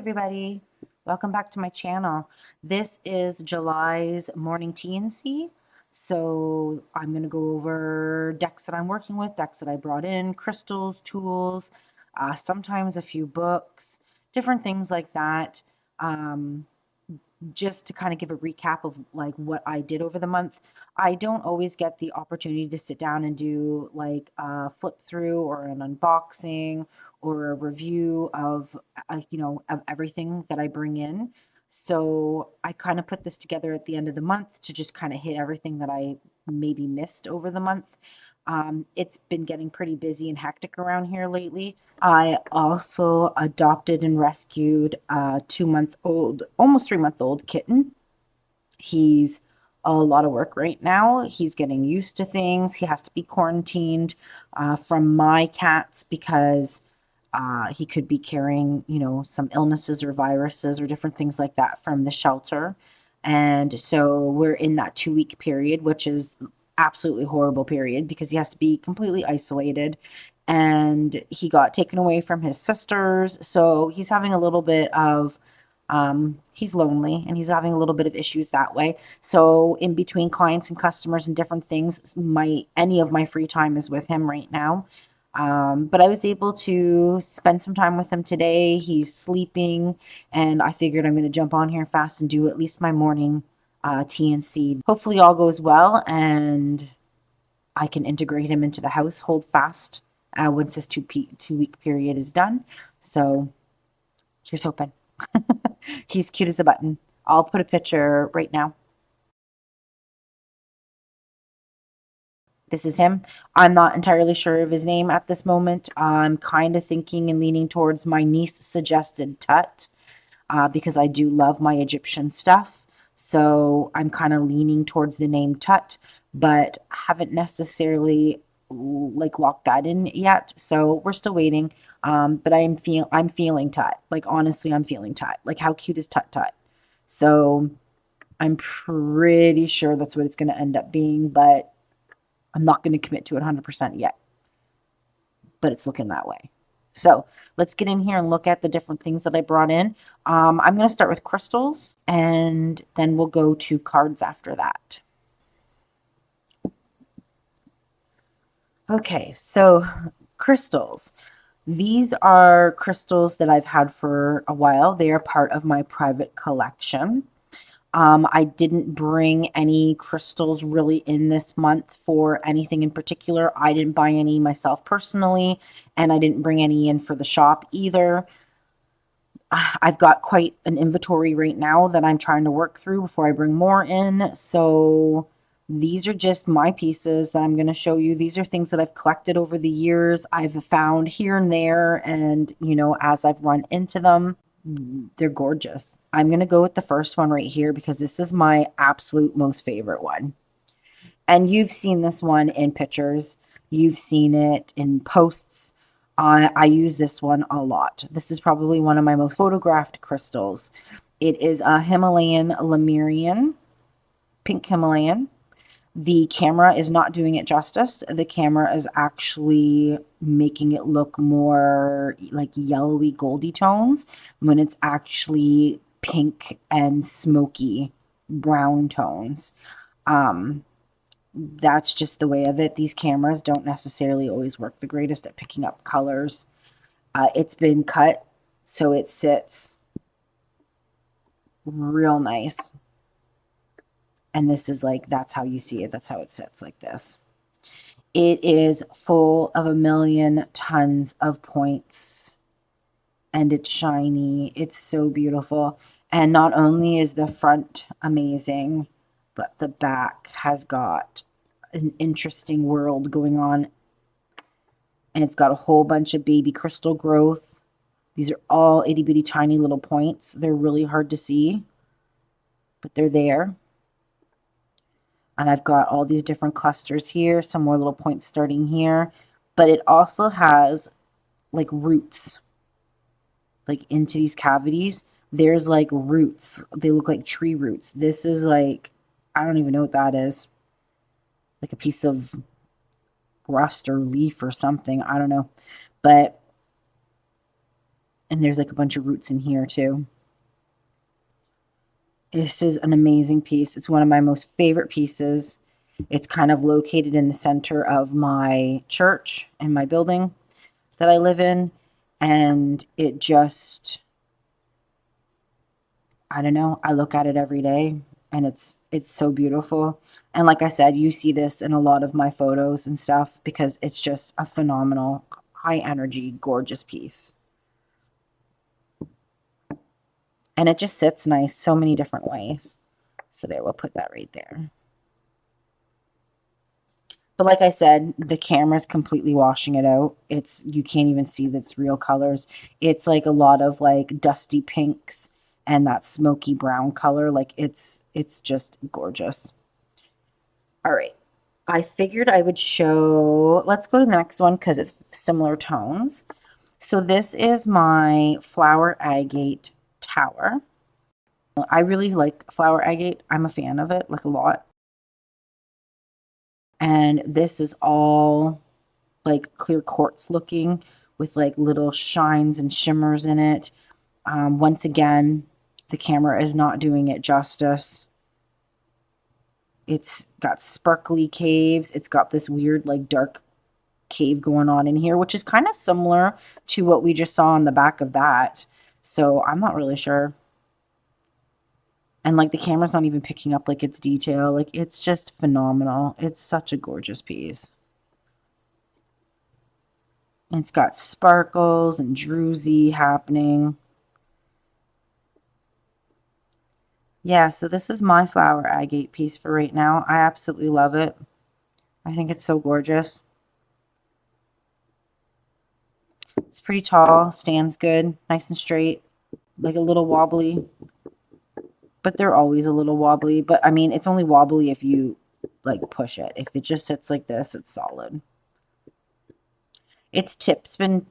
everybody. Welcome back to my channel. This is July's morning TNC. So I'm going to go over decks that I'm working with, decks that I brought in, crystals, tools, sometimes a few books, different things like that. Um, just to kind of give a recap of like what I did over the month. I don't always get the opportunity to sit down and do like a flip through or an unboxing or a review of of everything that I bring in. So I kind of put this together at the end of the month to just kind of hit everything that I maybe missed over the month. It's been getting pretty busy and hectic around here lately. I also adopted and rescued a 2 month old, almost 3 month old kitten. He's a lot of work right now. He's getting used to things. He has to be quarantined from my cats because he could be carrying, some illnesses or viruses or different things like that from the shelter. And so we're in that 2 week period, which is absolutely horrible period because he has to be completely isolated. And he got taken away from his sisters. So he's having a little bit of he's lonely and he's having a little bit of issues that way. So in between clients and customers and different things, any of my free time is with him right now. But I was able to spend some time with him today. He's sleeping, and I figured I'm going to jump on here fast and do at least my morning TNC. Hopefully, all goes well, and I can integrate him into the household fast once this 2 week period is done. So here's hoping. He's cute as a button. I'll put a picture right now. This is him. I'm not entirely sure of his name at this moment. I'm kind of thinking and leaning towards my niece suggested Tut because I do love my Egyptian stuff. So I'm kind of leaning towards the name Tut, but haven't necessarily like locked that in yet. So we're still waiting. But I'm feeling Tut. Like honestly, I'm feeling Tut. Like how cute is Tut Tut? So I'm pretty sure that's what it's going to end up being, but I'm not going to commit to it 100% yet, but it's looking that way. So let's get in here and look at the different things that I brought in. I'm going to start with crystals and then we'll go to cards after that. Okay, so crystals. These are crystals that I've had for a while. They are part of my private collection. I didn't bring any crystals really in this month for anything in particular. I didn't buy any myself personally, and I didn't bring any in for the shop either. I've got quite an inventory right now that I'm trying to work through before I bring more in. So these are just my pieces that I'm going to show you. These are things that I've collected over the years. I've found here and there, and as I've run into them, they're gorgeous. I'm going to go with the first one right here because this is my absolute most favorite one. And you've seen this one in pictures. You've seen it in posts. I use this one a lot. This is probably one of my most photographed crystals. It is a Himalayan Lemurian, pink Himalayan. The camera is not doing it justice. The camera is actually making it look more like yellowy goldy tones when it's actually pink and smoky brown tones. That's just the way of it. These cameras don't necessarily always work the greatest at picking up colors. It's been cut so it sits real nice. And this is like, that's how you see it. That's how it sits like this. It is full of a million tons of points and it's shiny. It's so beautiful. And not only is the front amazing, but the back has got an interesting world going on. And it's got a whole bunch of baby crystal growth. These are all itty bitty tiny little points. They're really hard to see, but they're there. And I've got all these different clusters here, some more little points starting here. But it also has like roots, like into these cavities. There's like roots. They look like tree roots. This is like, I don't even know what that is. Like a piece of rust or leaf or something. I don't know. But And there's like a bunch of roots in here too. This is an amazing piece. It's one of my most favorite pieces. It's kind of located in the center of my church and my building that I live in. And it just, I don't know, I look at it every day and it's so beautiful. And like I said, you see this in a lot of my photos and stuff because it's just a phenomenal, high energy, gorgeous piece. And it just sits nice so many different ways. So there, we'll put that right there. But like I said, the camera's completely washing it out. It's, you can't even see that it's real colors. It's like a lot of like dusty pinks and that smoky brown color. Like it's just gorgeous. All right. I figured I would show, let's go to the next one because it's similar tones. So this is my flower agate tower. I really like flower agate. I'm a fan of it, like a lot. And this is all like clear quartz looking with like little shines and shimmers in it. Once again, the camera is not doing it justice. It's got sparkly caves. It's got this weird like dark cave going on in here, which is kind of similar to what we just saw on the back of that. So I'm not really sure. And like the camera's not even picking up like its detail. Like it's just phenomenal. It's such a gorgeous piece. It's got sparkles and druzy happening. Yeah, so this is my flower agate piece for right now. I absolutely love it. I think it's so gorgeous. It's pretty tall, stands good, nice and straight, like a little wobbly, but they're always a little wobbly. But I mean, it's only wobbly if you like push it. If it just sits like this, it's solid. Its tip's been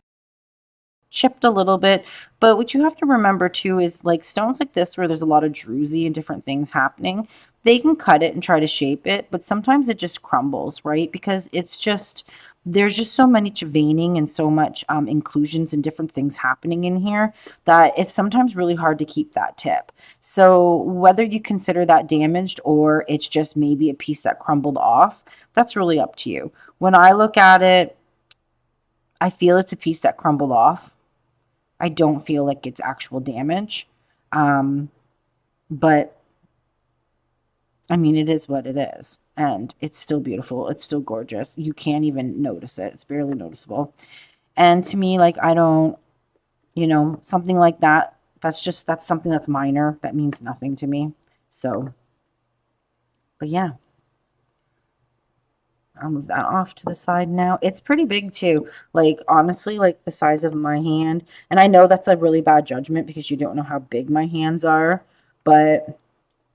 chipped a little bit, but what you have to remember too is like stones like this where there's a lot of druzy and different things happening, they can cut it and try to shape it, but sometimes it just crumbles, right? Because it's just, there's just so much veining and so much inclusions and different things happening in here that it's sometimes really hard to keep that tip. So whether you consider that damaged or it's just maybe a piece that crumbled off, that's really up to you. When I look at it, I feel it's a piece that crumbled off. I don't feel like it's actual damage. Um, but I mean, it is what it is. And it's still beautiful. It's still gorgeous. You can't even notice it. It's barely noticeable. And to me, like, I don't, something like that, that's something that's minor. That means nothing to me. So, but yeah. I'll move that off to the side now. It's pretty big too. Like honestly, like the size of my hand. And I know that's a really bad judgment because you don't know how big my hands are, but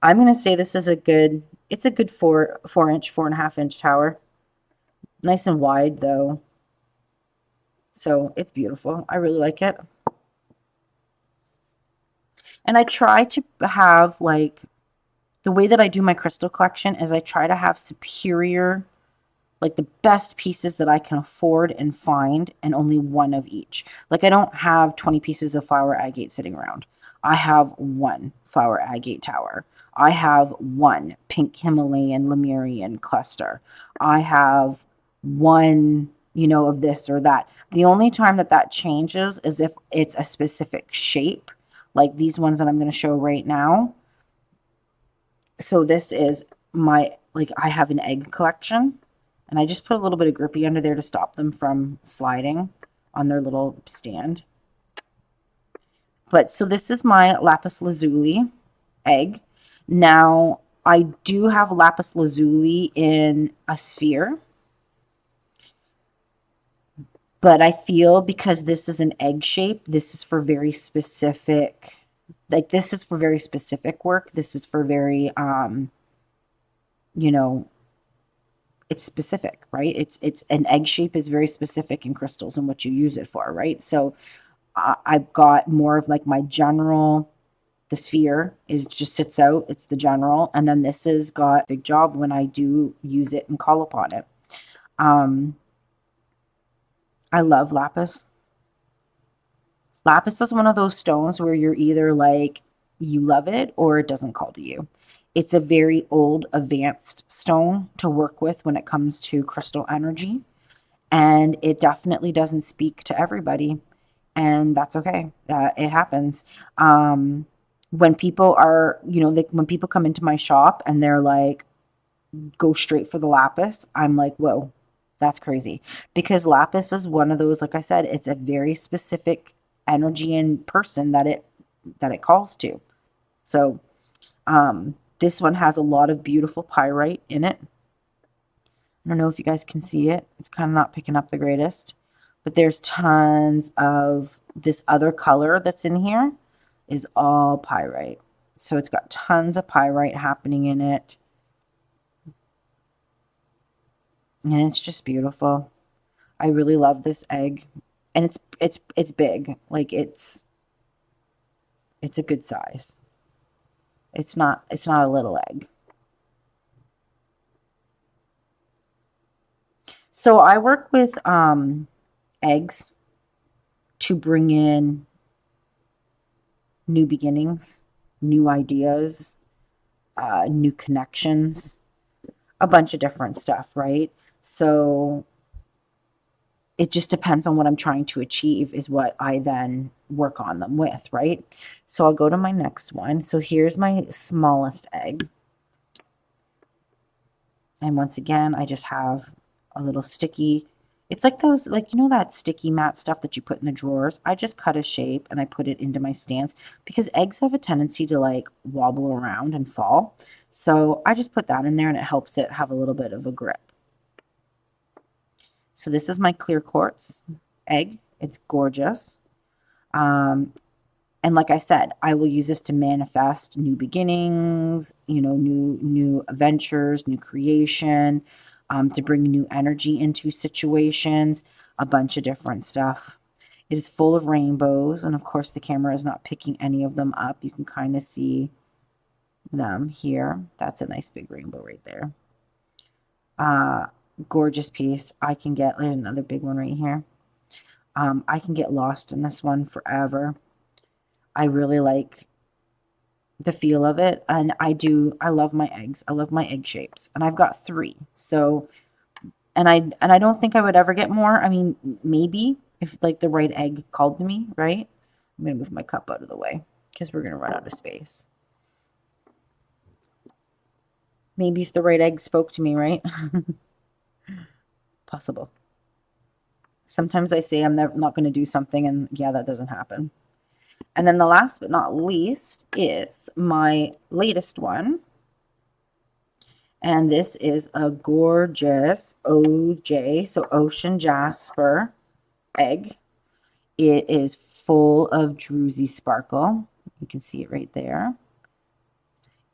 I'm gonna say this is it's a good 4 inch, 4.5 inch tower. Nice and wide though. So it's beautiful. I really like it. And I try to have like the way that I do my crystal collection is I try to have superior, like the best pieces that I can afford and find, and only one of each. Like I don't have 20 pieces of flower agate sitting around. I have one flower agate tower. I have one pink Himalayan Lemurian cluster. I have one, of this or that. The only time that that changes is if it's a specific shape, like these ones that I'm going to show right now. So this is I have an egg collection. And I just put a little bit of grippy under there to stop them from sliding on their little stand. But so this is my lapis lazuli egg. Now, I do have lapis lazuli in a sphere. But I feel because this is an egg shape, this is for very specific, this is for very specific work. This is for very, you know, it's specific, right? It's an egg shape is very specific in crystals and what you use it for, right? So I've got more of like my general, the sphere is just sits out, it's the general, and then this has got a big job when I do use it and call upon it. Um, I love lapis. Lapis is one of those stones where you're either like you love it or it doesn't call to you. It's a very old, advanced stone to work with when it comes to crystal energy, and it definitely doesn't speak to everybody, and that's okay. It happens. When people are, like when people come into my shop and they're like, go straight for the lapis, I'm like, whoa, that's crazy. Because lapis is one of those, like I said, it's a very specific energy and person that it calls to. So this one has a lot of beautiful pyrite in it. I don't know if you guys can see it. It's kind of not picking up the greatest. But there's tons of this other color that's in here is all pyrite. So it's got tons of pyrite happening in it. And it's just beautiful. I really love this egg. And it's big. Like it's a good size. It's not a little egg. So I work with eggs to bring in new beginnings, new ideas, new connections, a bunch of different stuff, right? So it just depends on what I'm trying to achieve, is what I then work on them with, right? So I'll go to my next one. So here's my smallest egg. And once again, I just have a little sticky. It's like those, like, that sticky mat stuff that you put in the drawers. I just cut a shape and I put it into my stance because eggs have a tendency to like wobble around and fall. So I just put that in there and it helps it have a little bit of a grip. So this is my clear quartz egg. It's gorgeous. Um, and like I said, I will use this to manifest new beginnings, new adventures, new creation, to bring new energy into situations, a bunch of different stuff. It is full of rainbows, and of course the camera is not picking any of them up. You can kind of see them here. That's a nice big rainbow right there. Uh, Gorgeous piece. There's another big one right here. I can get lost in this one forever. I really like the feel of it, and I love my eggs. I love my egg shapes, and I've got 3. So, and I don't think I would ever get more. I mean, maybe if like the right egg called to me, right? I'm gonna move my cup out of the way because we're gonna run out of space. Maybe if the right egg spoke to me, right? Possible. Sometimes I say I'm never not going to do something, and yeah, that doesn't happen. And then the last but not least is my latest one. And this is a gorgeous OJ, so ocean jasper egg. It is full of druzy sparkle. You can see it right there.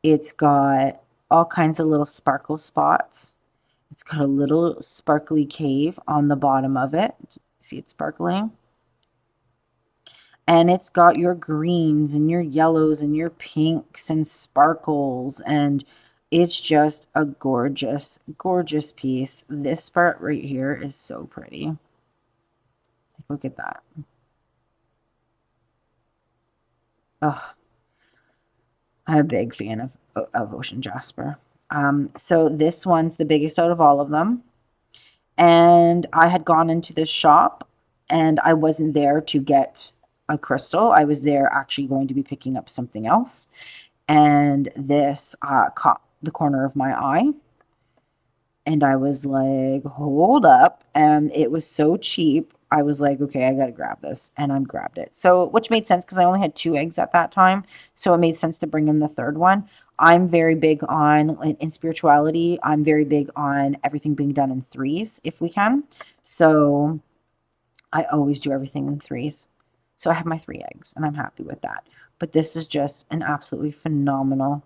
It's got all kinds of little sparkle spots. It's got a little sparkly cave on the bottom of it. See it sparkling? And it's got your greens and your yellows and your pinks and sparkles, and it's just a gorgeous, gorgeous piece. This part right here is so pretty. Look at that. Oh, I'm a big fan of ocean jasper. So this one's the biggest out of all of them. And I had gone into this shop and I wasn't there to get a crystal. I was there actually going to be picking up something else. And this caught the corner of my eye. And I was like, hold up. And it was so cheap. I was like, okay, I got to grab this. And I grabbed it. So, which made sense because I only had 2 eggs at that time. So it made sense to bring in the third one. I'm very big on, in spirituality, I'm very big on everything being done in threes if we can. So I always do everything in threes. So I have my 3 eggs and I'm happy with that. But this is just an absolutely phenomenal,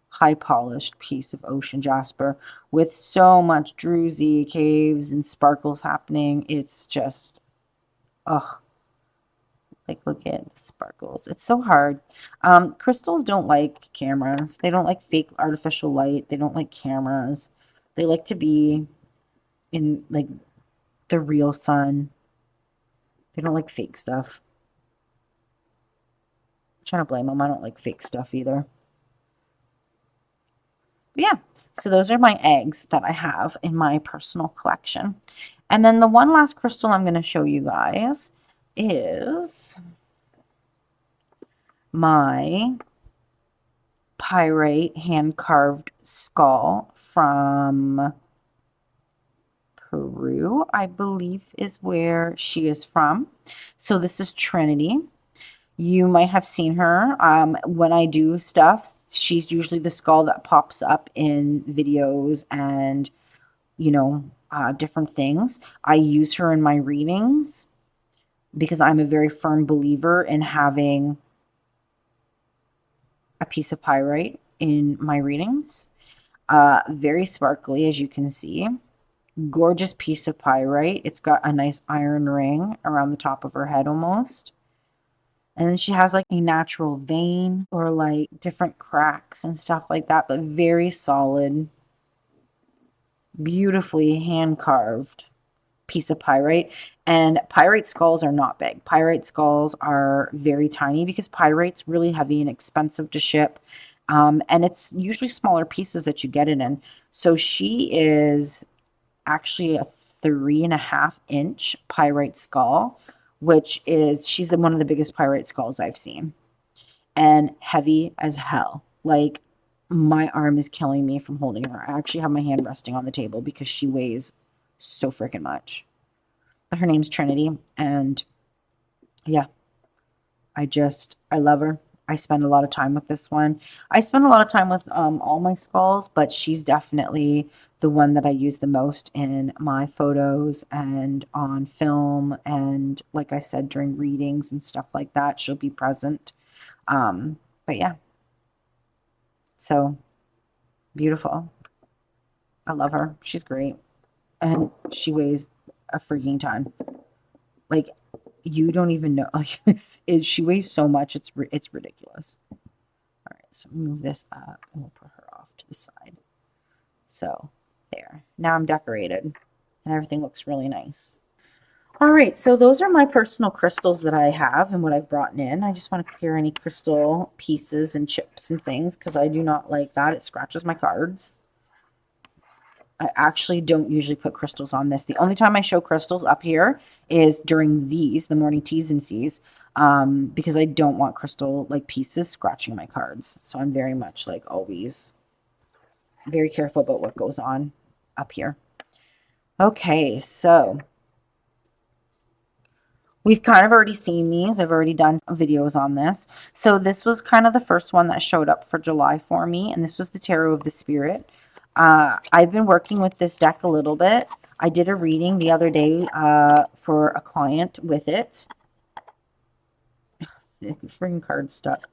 high polished piece of ocean jasper with so much druzy caves and sparkles happening. It's just, oh, like look at the sparkles. It's so hard. Crystals don't like cameras. They don't like fake artificial light. They don't like cameras. They like to be in like the real sun. They don't like fake stuff. Trying to blame them. I don't like fake stuff either. But yeah, so those are my eggs that I have in my personal collection. And then the one last crystal I'm going to show you guys is my pyrite hand-carved skull from Peru, I believe is where she is from. So this is Trinity. You might have seen her. When I do stuff, she's usually the skull that pops up in videos and, different things. I use her in my readings because I'm a very firm believer in having a piece of pyrite in my readings. Very sparkly, as you can see. Gorgeous piece of pyrite. It's got a nice iron ring around the top of her head almost. And then she has like a natural vein or like different cracks and stuff like that, but very solid, beautifully hand carved piece of pyrite. And pyrite skulls are not big. Pyrite skulls are very tiny because pyrite's really heavy and expensive to ship. And it's usually smaller pieces that you get it in. So she is actually a 3.5-inch pyrite skull, which is, she's one of the biggest pyrite skulls I've seen, and heavy as hell. Like, my arm is killing me from holding her. I actually have my hand resting on the table because she weighs so freaking much. But her name's Trinity, and yeah, I love her. I spend a lot of time with this one. I spend a lot of time with all my skulls, but she's definitely the one that I use the most in my photos and on film. And like I said, during readings and stuff like that, she'll be present. But yeah, so beautiful. I love her. She's great. And she weighs a freaking ton. Like, you don't even know. Like, she weighs so much. It's ridiculous. All right, so move this up and we'll put her off to the side. So there. Now I'm decorated and everything looks really nice. All right, so those are my personal crystals that I have and what I've brought in. I just want to clear any crystal pieces and chips and things because I do not like that. It scratches my cards. I actually don't usually put crystals on this. The only time I show crystals up here is during the morning T's and C's, because I don't want crystal like pieces scratching my cards. So I'm very much like always very careful about what goes on up here. Okay, so we've kind of already seen these. I've already done videos on this. So this was kind of the first one that showed up for July for me, and this was the Tarot of the Spirit. I've been working with this deck a little bit. I did a reading the other day for a client with it. The freaking card stuck.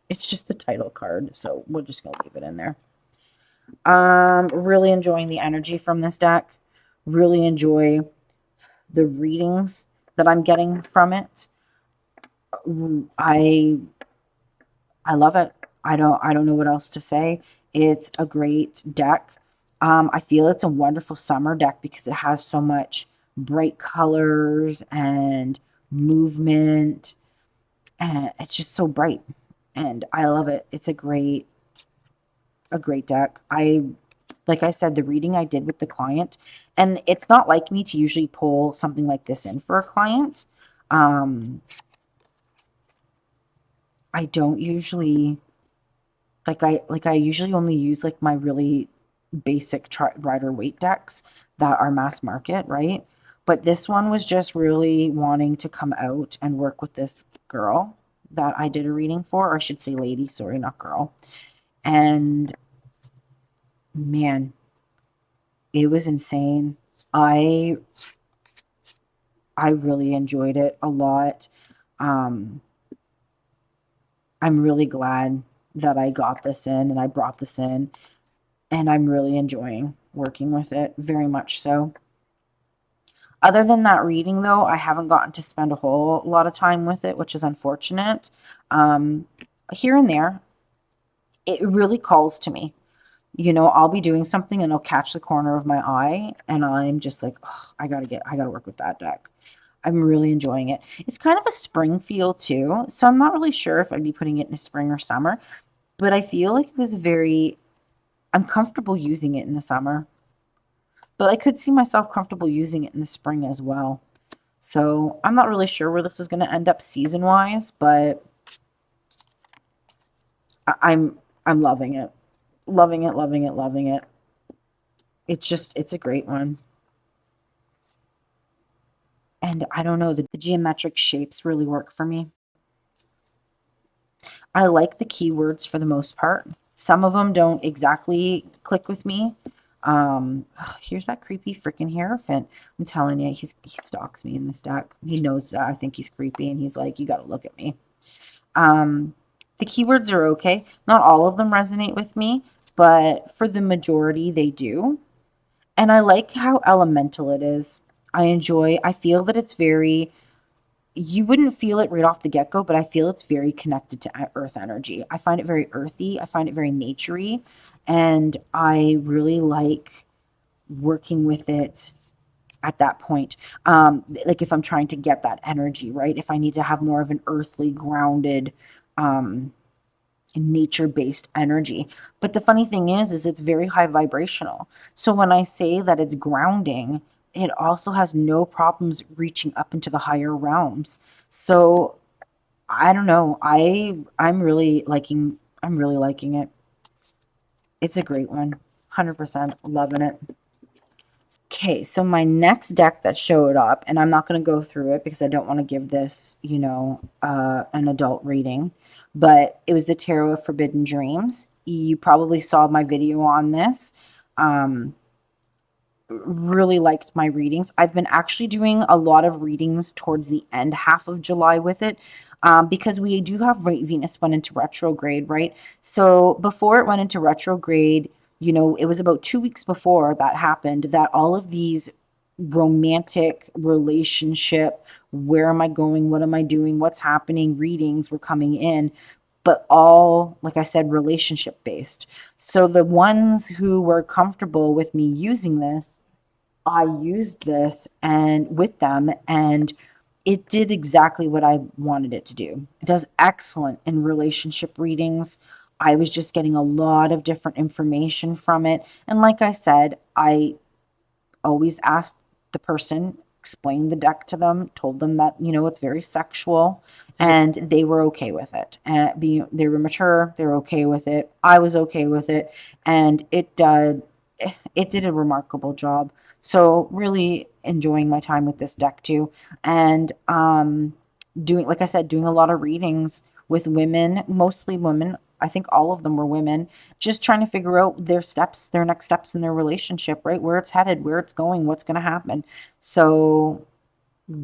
It's just the title card, so we're just going to leave it in there. Really enjoying the energy from this deck. Really enjoy the readings that I'm getting from it. I love it. I don't know what else to say. It's a great deck. I feel it's a wonderful summer deck because it has so much bright colors and movement, and it's just so bright, and I love it. It's a great deck. Like I said, the reading I did with the client, and it's not like me to usually pull something like this in for a client. I don't usually I usually only use like my really basic Rider Waite decks that are mass market, right? But this one was just really wanting to come out and work with this girl that I did a reading for, or I should say lady, sorry, not girl. And man, it was insane. I really enjoyed it a lot. I'm really glad that I got this in and I brought this in, and I'm really enjoying working with it, very much so. Other than that reading, though, I haven't gotten to spend a whole lot of time with it, which is unfortunate. Here and there, it really calls to me. I'll be doing something and I'll catch the corner of my eye and I'm just like, oh, I gotta work with that deck. I'm really enjoying it. It's kind of a spring feel too, so I'm not really sure if I'd be putting it in spring or summer, but I feel like it was very, I'm comfortable using it in the summer, but I could see myself comfortable using it in the spring as well. So I'm not really sure where this is going to end up season wise, but I'm loving it. Loving it, loving it, loving it. It's a great one. And I don't know, the geometric shapes really work for me. I like the keywords for the most part. Some of them don't exactly click with me. Here's that creepy freaking Hierophant. I'm telling you, he stalks me in this deck. He knows that I think he's creepy, and he's like, you got to look at me. The keywords are okay. Not all of them resonate with me, but for the majority, they do. And I like how elemental it is. I feel that it's very, you wouldn't feel it right off the get go, but I feel it's very connected to earth energy. I find it very earthy. I find it very naturey. And I really like working with it at that point. Like if I'm trying to get that energy, right? If I need to have more of an earthly, grounded, um, nature-based energy. But the funny thing is it's very high vibrational. So when I say that it's grounding, it also has no problems reaching up into the higher realms. So I don't know. I'm really liking it. It's a great one. 100% loving it. Okay, so my next deck that showed up, and I'm not going to go through it because I don't want to give this, an adult reading, but it was the Tarot of Forbidden Dreams. You probably saw my video on this. Um, really liked my readings. I've been actually doing a lot of readings towards the end half of July with it, because we do have Venus went into retrograde, right? So before it went into retrograde, it was about 2 weeks before that happened that all of these romantic relationship, where am I going? What am I doing? What's happening? Readings were coming in, but all, like I said, relationship based. So the ones who were comfortable with me using this, I used this and with them, and it did exactly what I wanted it to do. It does excellent in relationship readings. I was just getting a lot of different information from it. And like I said, I always asked the person, explained the deck to them, told them that, it's very sexual, and they were okay with it. And they were mature, they were okay with it. I was okay with it, and it did a remarkable job. So really enjoying my time with this deck too. And doing, like I said, doing a lot of readings with women, mostly women. I think all of them were women, just trying to figure out their next steps in their relationship, right? Where it's headed, where it's going, what's going to happen. So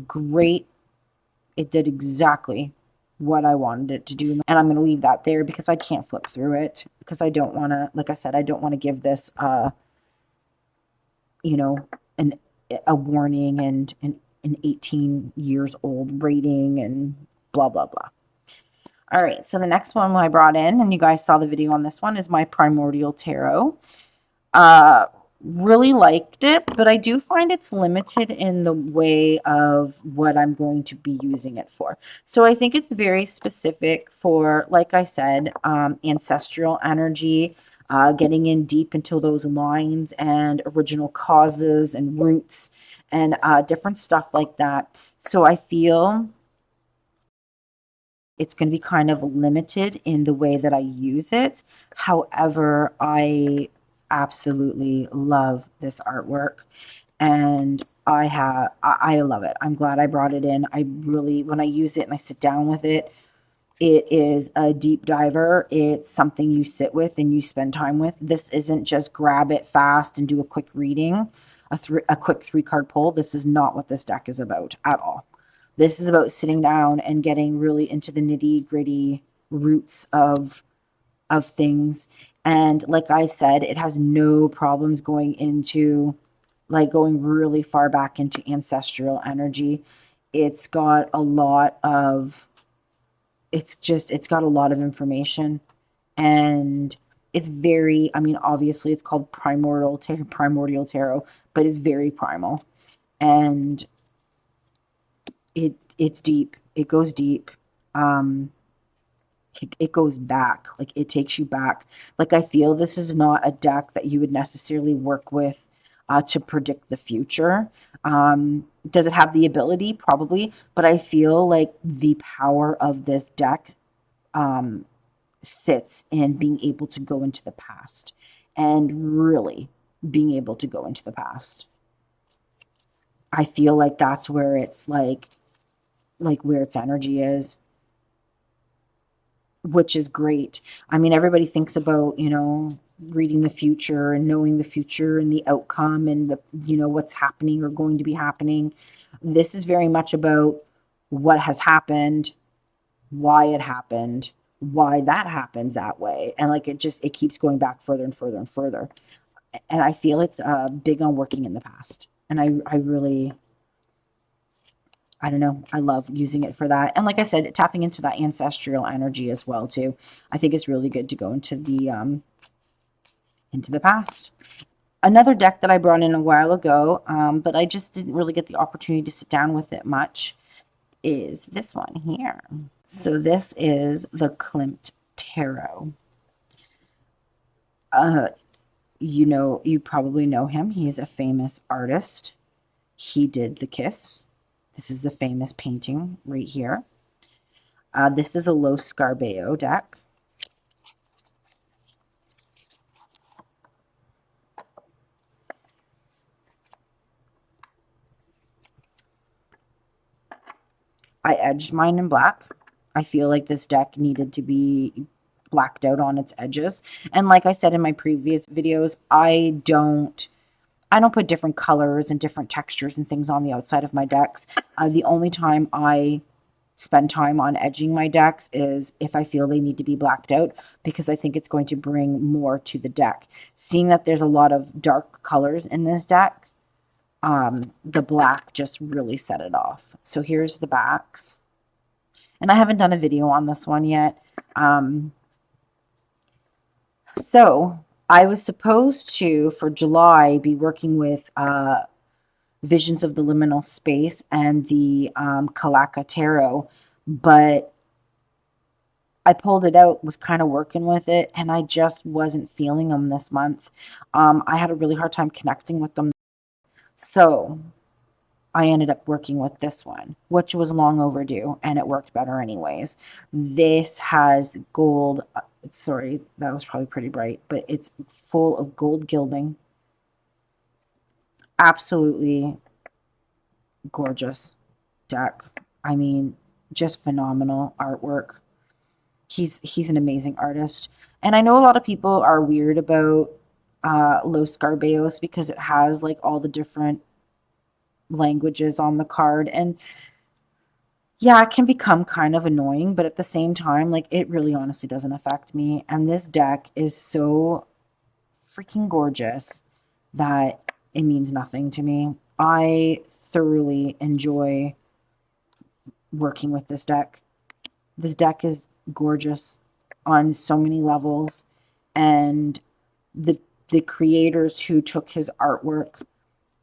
great. It did exactly what I wanted it to do. And I'm going to leave that there because I can't flip through it because I don't want to, like I said, I don't want to give this, you know, an, a warning and an 18 years old rating and blah, blah, blah. All right, so the next one I brought in, and you guys saw the video on this one, is my Primordial Tarot. Uh, really liked it, but I do find it's limited in the way of what I'm going to be using it for. So I think it's very specific for, like I said, ancestral energy, getting in deep into those lines and original causes and roots and different stuff like that. So I feel it's going to be kind of limited in the way that I use it. However, I absolutely love this artwork, and I love it. I'm glad I brought it in. I really, when I use it and I sit down with it, it is a deep diver. It's something you sit with and you spend time with. This isn't just grab it fast and do a quick reading, a quick 3 card pull. This is not what this deck is about at all. This is about sitting down and getting really into the nitty gritty roots of things. And like I said, it has no problems going into, like, going really far back into ancestral energy. It's got a lot of, it's got a lot of information, and it's very, I mean, obviously it's called primordial tarot, but it's very primal. And It's deep. It goes deep. Um, it goes back. Like it takes you back. Like I feel this is not a deck that you would necessarily work with to predict the future. Does it have the ability? Probably, but I feel like the power of this deck um, sits in being able to go into the past and really being able to go into the past. I feel like that's where it's like where its energy is, which is great. I mean, everybody thinks about, reading the future and knowing the future and the outcome and what's happening or going to be happening. This is very much about what has happened, why it happened, why that happened that way. And like it keeps going back further and further and further. And I feel it's big on working in the past. And I really, I don't know. I love using it for that. And like I said, tapping into that ancestral energy as well too. I think it's really good to go into the past. Another deck that I brought in a while ago, but I just didn't really get the opportunity to sit down with it much, is this one here. So this is the Klimt Tarot. You probably know him. He's a famous artist. He did The Kiss. This is the famous painting right here. This is a Los Scarabeo deck. I edged mine in black. I feel like this deck needed to be blacked out on its edges. And like I said in my previous videos, I don't put different colors and different textures and things on the outside of my decks. The only time I spend time on edging my decks is if I feel they need to be blacked out, because I think it's going to bring more to the deck. Seeing that there's a lot of dark colors in this deck, the black just really set it off. So here's the backs. And I haven't done a video on this one yet. So I was supposed to, for July, be working with Visions of the Liminal Space and the Kalaka Tarot, but I pulled it out, was kind of working with it, and I just wasn't feeling them this month. I had a really hard time connecting with them. So I ended up working with this one, which was long overdue, and it worked better anyways. This has gold. Sorry, that was probably pretty bright, but it's full of gold gilding. Absolutely gorgeous deck. I mean, just phenomenal artwork. He's an amazing artist. And I know a lot of people are weird about Los Scarbeos because it has like all the different languages on the card. And yeah, it can become kind of annoying, but at the same time, like it really honestly doesn't affect me. And this deck is so freaking gorgeous that it means nothing to me. I thoroughly enjoy working with this deck. This deck is gorgeous on so many levels, and the creators who took his artwork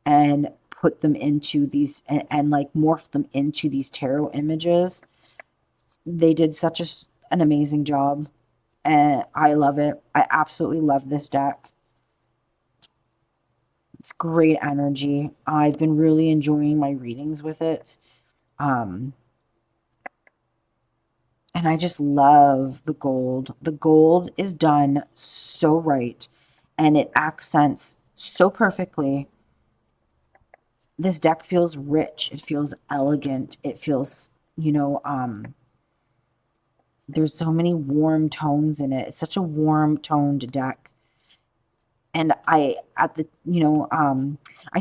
and put them into these and like morphed them into these tarot images, they did such an amazing job, and I love it. I absolutely love this deck. It's great energy. I've been really enjoying my readings with it. Um, and I just love the gold. The gold is done so right, and it accents so perfectly. This deck feels rich. It feels elegant. It feels, there's so many warm tones in it. It's such a warm toned deck. And I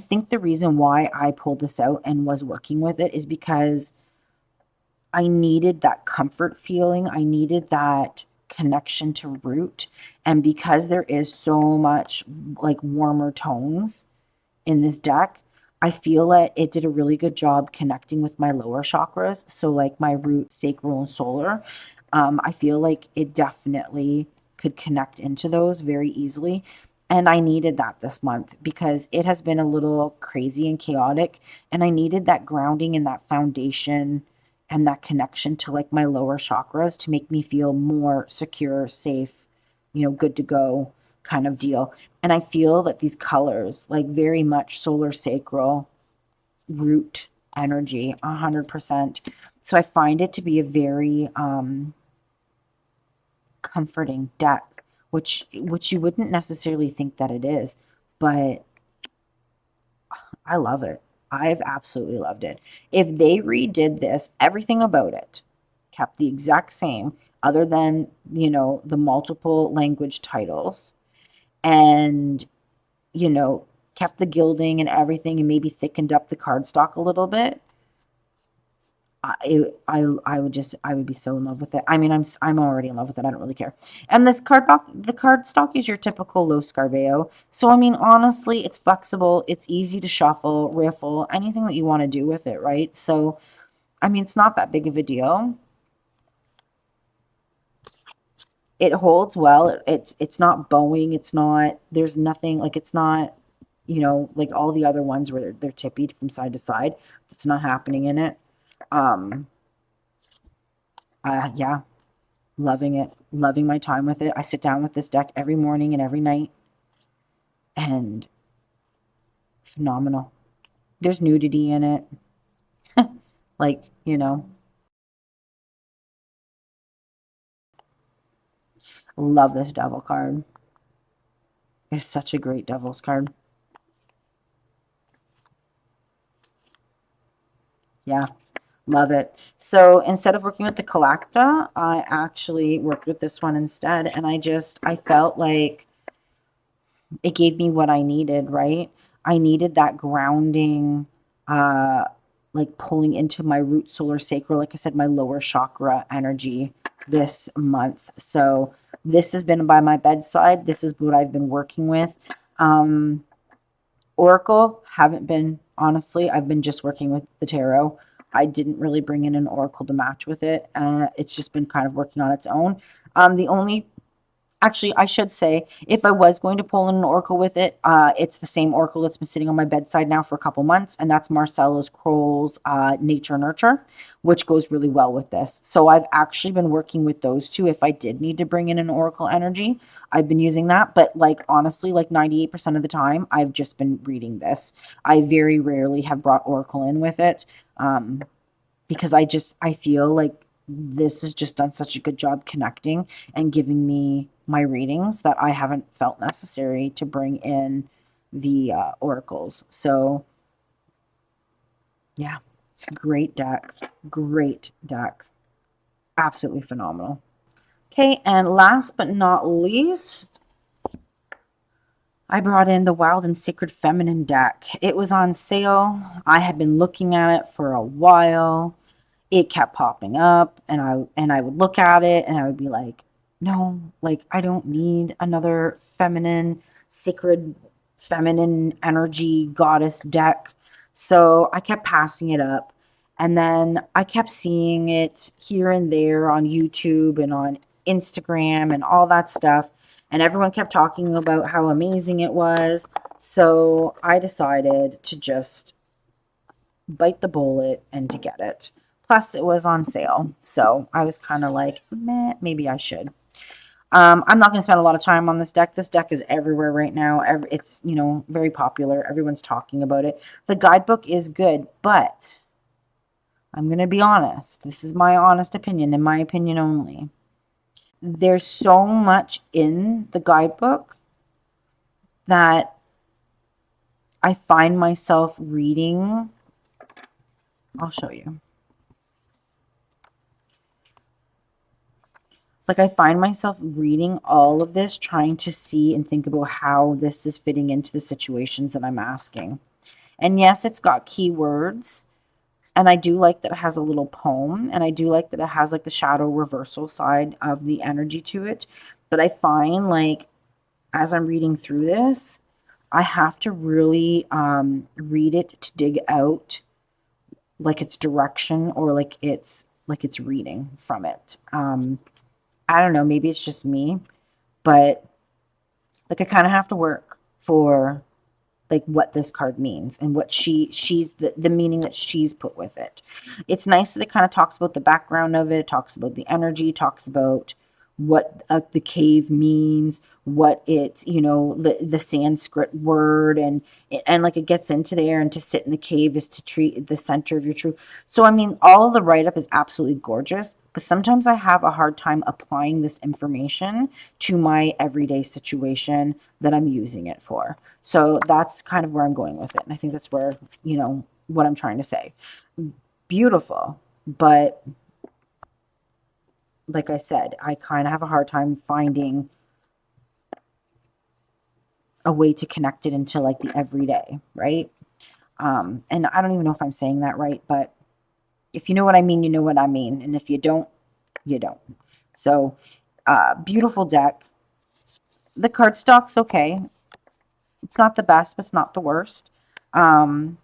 think the reason why I pulled this out and was working with it is because I needed that comfort feeling. I needed that connection to root. And because there is so much like warmer tones in this deck, I feel that it did a really good job connecting with my lower chakras. So like my root, sacral, and solar. I feel like it definitely could connect into those very easily. And I needed that this month because it has been a little crazy and chaotic. And I needed that grounding and that foundation and that connection to like my lower chakras to make me feel more secure, safe, good to go kind of deal. And I feel that these colors, like very much solar sacral root energy, 100%. So I find it to be a very comforting deck, which you wouldn't necessarily think that it is, but I love it. I've absolutely loved it. If they redid this, everything about it kept the exact same, other than, the multiple language titles, and, you know, kept the gilding and everything and maybe thickened up the cardstock a little bit, I would be so in love with it. I mean, I'm already in love with it. I don't really care. And the cardstock is your typical low Scarveo. So I mean, honestly, it's flexible. It's easy to shuffle, riffle, anything that you want to do with it, right? So I mean, it's not that big of a deal. It holds well. It's not bowing. It's not. There's nothing like it's not. Like all the other ones where they're tippy from side to side. It's not happening in it. Um. Yeah. Loving it, loving my time with it. I sit down with this deck every morning and every night, and phenomenal. There's nudity in it. Like, love this devil card. It's such a great devil's card. Yeah, love it. So instead of working with the Collecta, I actually worked with this one instead. And I felt like it gave me what I needed, right? I needed that grounding, uh, like pulling into my root solar sacral, like I said, my lower chakra energy this month. So this has been by my bedside. This is what I've been working with. Um, Oracle, haven't been, honestly, I've been just working with the tarot. I didn't really bring in an oracle to match with it. It's just been kind of working on its own. The only Actually, I should say, if I was going to pull in an oracle with it, it's the same oracle that's been sitting on my bedside now for a couple months, and that's Marcellus Kroll's Nature Nurture, which goes really well with this. So I've actually been working with those two. If I did need to bring in an oracle energy, I've been using that. But like honestly, like 98% of the time, I've just been reading this. I very rarely have brought oracle in with it. Um, because I feel like this has just done such a good job connecting and giving me my readings that I haven't felt necessary to bring in the oracles. So yeah, great deck, great deck, absolutely phenomenal. Okay, and last but not least, I brought in the Wild and Sacred Feminine deck. It was on sale. I had been looking at it for a while. It kept popping up, and I would look at it and I would be like, no, like I don't need another feminine, sacred feminine energy goddess deck. So I kept passing it up. And then I kept seeing it here and there on YouTube and on Instagram and all that stuff. And everyone kept talking about how amazing it was. So I decided to just bite the bullet and to get it. Plus, it was on sale. So I was kind of like, meh, maybe I should. I'm not going to spend a lot of time on this deck. This deck is everywhere right now. It's, very popular. Everyone's talking about it. The guidebook is good, but I'm going to be honest. This is my honest opinion, in my opinion only. There's so much in the guidebook that I find myself reading. I'll show you. Like I find myself reading all of this, trying to see and think about how this is fitting into the situations that I'm asking. And yes, it's got keywords. And I do like that it has a little poem. And I do like that it has like the shadow reversal side of the energy to it. But I find like as I'm reading through this, I have to really read it to dig out like its direction or like it's reading from it. I don't know, maybe it's just me, but Like I kind of have to work for like what this card means and what she's the meaning that she's put with it. It's nice that it kind of talks about the background of it, talks about the energy, talks about what the cave means, what it, the Sanskrit word, and like it gets into there, and to sit in the cave is to treat the center of your truth. So I mean, all the write up is absolutely gorgeous, but sometimes I have a hard time applying this information to my everyday situation that I'm using it for. So that's kind of where I'm going with it. And I think that's where, what I'm trying to say. Beautiful. But like I said, I kind of have a hard time finding a way to connect it into like the everyday, right? And I don't even know if I'm saying that right, but if you know what I mean, you know what I mean. And if you don't, you don't. So, beautiful deck. The cardstock's okay. It's not the best, but it's not the worst. Um,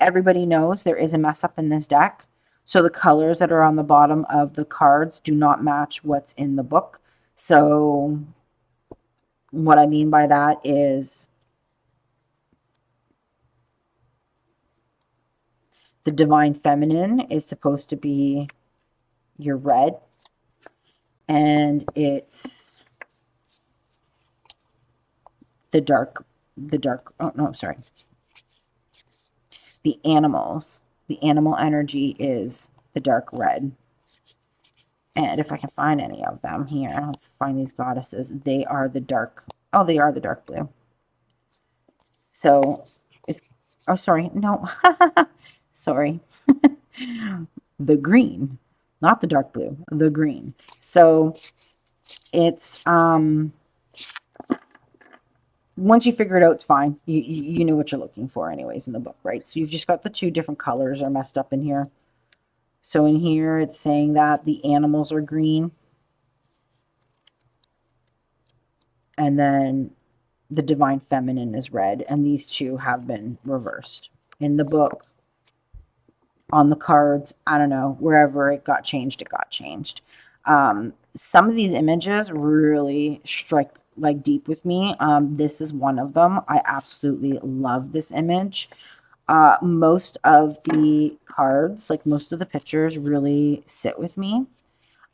Everybody knows there is a mess up in this deck. So the colors that are on the bottom of the cards do not match what's in the book. So what I mean by that is the Divine Feminine is supposed to be your red. And it's oh no, I'm sorry. The animal energy is the dark red. And if I can find any of them here, let's find these goddesses. They are the dark blue. So it's, oh, sorry, no, sorry. The green, not the dark blue, the green. So it's, once you figure it out, it's fine. You know what you're looking for anyways in the book, right? So you've just got the two different colors are messed up in here. So in here, it's saying that the animals are green. And then the Divine Feminine is red. And these two have been reversed. In the book, on the cards, I don't know, wherever it got changed, it got changed. Some of these images really strike like deep with me. This is one of them. I absolutely love this image. Most of the cards, like most of the pictures, really sit with me.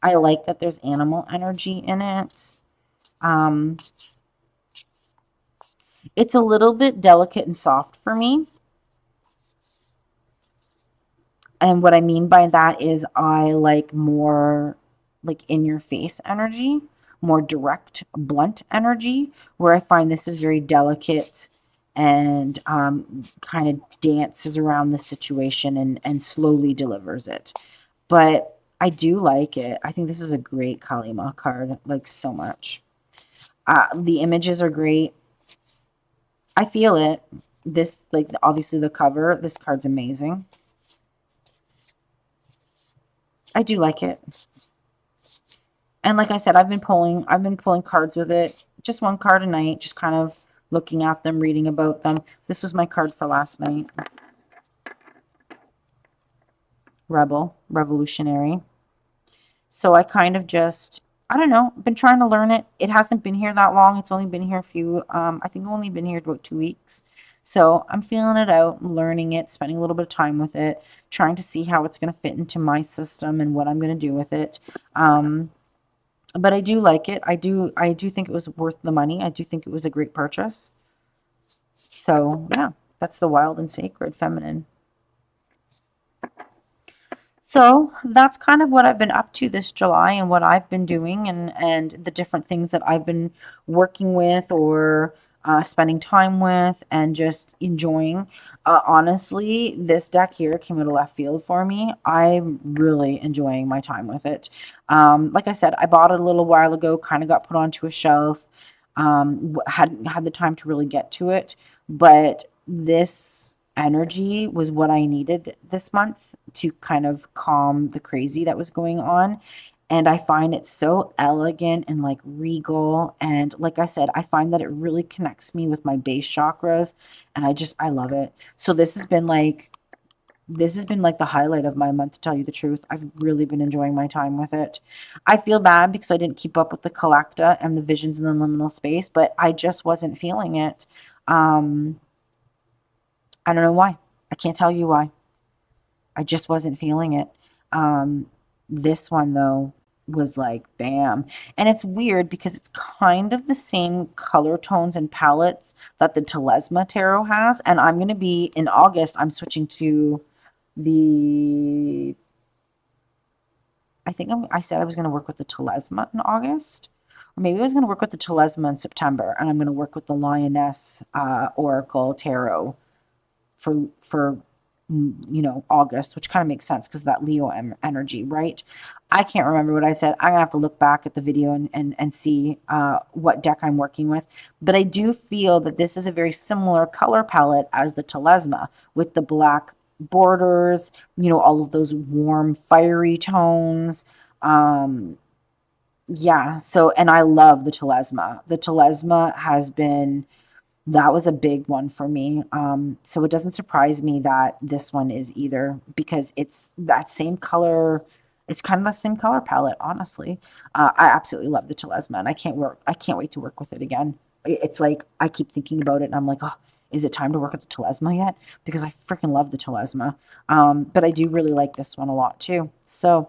I like that there's animal energy in it. It's a little bit delicate and soft for me. And what I mean by that is I like more like in your face energy, more direct, blunt energy, where I find this is very delicate and kind of dances around the situation and slowly delivers it. But I do like it. I think this is a great Kalima card, like so much. The images are great. I feel it. This, like, obviously the cover, this card's amazing. I do like it. And like I said, I've been pulling cards with it. Just one card a night, just kind of looking at them, reading about them. This was my card for last night. Revolutionary. So I kind of just, I don't know, been trying to learn it. It hasn't been here that long. It's only been here a few, I think only been here about 2 weeks. So I'm feeling it out, learning it, spending a little bit of time with it, trying to see how it's going to fit into my system and what I'm going to do with it. But I do like it. I do think it was worth the money. I do think it was a great purchase. So yeah, that's the Wild and Sacred Feminine. So that's kind of what I've been up to this July and what I've been doing and the different things that I've been working with or spending time with and just enjoying. Honestly, this deck here came out of left field for me. I'm really enjoying my time with it. Like I said, I bought it a little while ago, kind of got put onto a shelf. Hadn't had the time to really get to it, but this energy was what I needed this month to kind of calm the crazy that was going on. And I find it so elegant and like regal. And like I said, I find that it really connects me with my base chakras. And I love it. So this has been like This has been like the highlight of my month, to tell you the truth. I've really been enjoying my time with it. I feel bad because I didn't keep up with the Collecta and the Visions in the Liminal Space, but I just wasn't feeling it. Um, I don't know why. I can't tell you why. I just wasn't feeling it. Um, this one though was like bam. And it's weird because it's kind of the same color tones and palettes that the Telesma Tarot has. And I'm going to be in August, I'm switching to the, I said I was going to work with the Telesma in August. Or maybe I was going to work with the Telesma in September, and I'm going to work with the Lioness Oracle Tarot for August, which kind of makes sense because that Leo energy, right? I can't remember what I said. I'm gonna have to look back at the video and see what deck I'm working with. But I do feel that this is a very similar color palette as the Telesma, with the black borders, all of those warm, fiery tones. Um, yeah, so, and I love the Telesma. The Telesma has been, that was a big one for me. So it doesn't surprise me that this one is either, because it's that same color. It's kind of the same color palette, honestly. I absolutely love the Telesma, and I can't wait to work with it again. It's like I keep thinking about it, and I'm like, oh, is it time to work with the Telesma yet? Because I freaking love the Telesma. But I do really like this one a lot too. So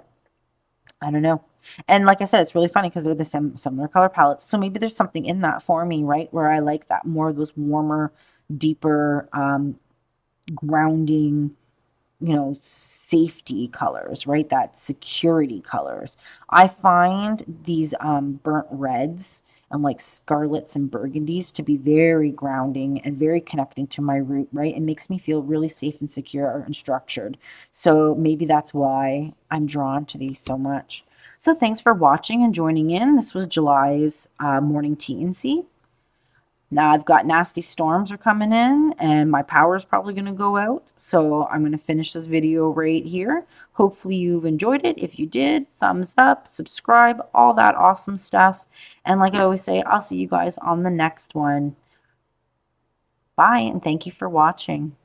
I don't know. And like I said, it's really funny because they're the same similar color palettes. So maybe there's something in that for me, right? Where I like that more of those warmer, deeper, grounding, safety colors, right? That security colors. I find these burnt reds and like scarlets and burgundies to be very grounding and very connecting to my root, right? It makes me feel really safe and secure and structured. So maybe that's why I'm drawn to these so much. So thanks for watching and joining in. This was July's morning T&C. Now I've got nasty storms are coming in and my power is probably going to go out. So I'm going to finish this video right here. Hopefully you've enjoyed it. If you did, thumbs up, subscribe, all that awesome stuff. And like I always say, I'll see you guys on the next one. Bye, and thank you for watching.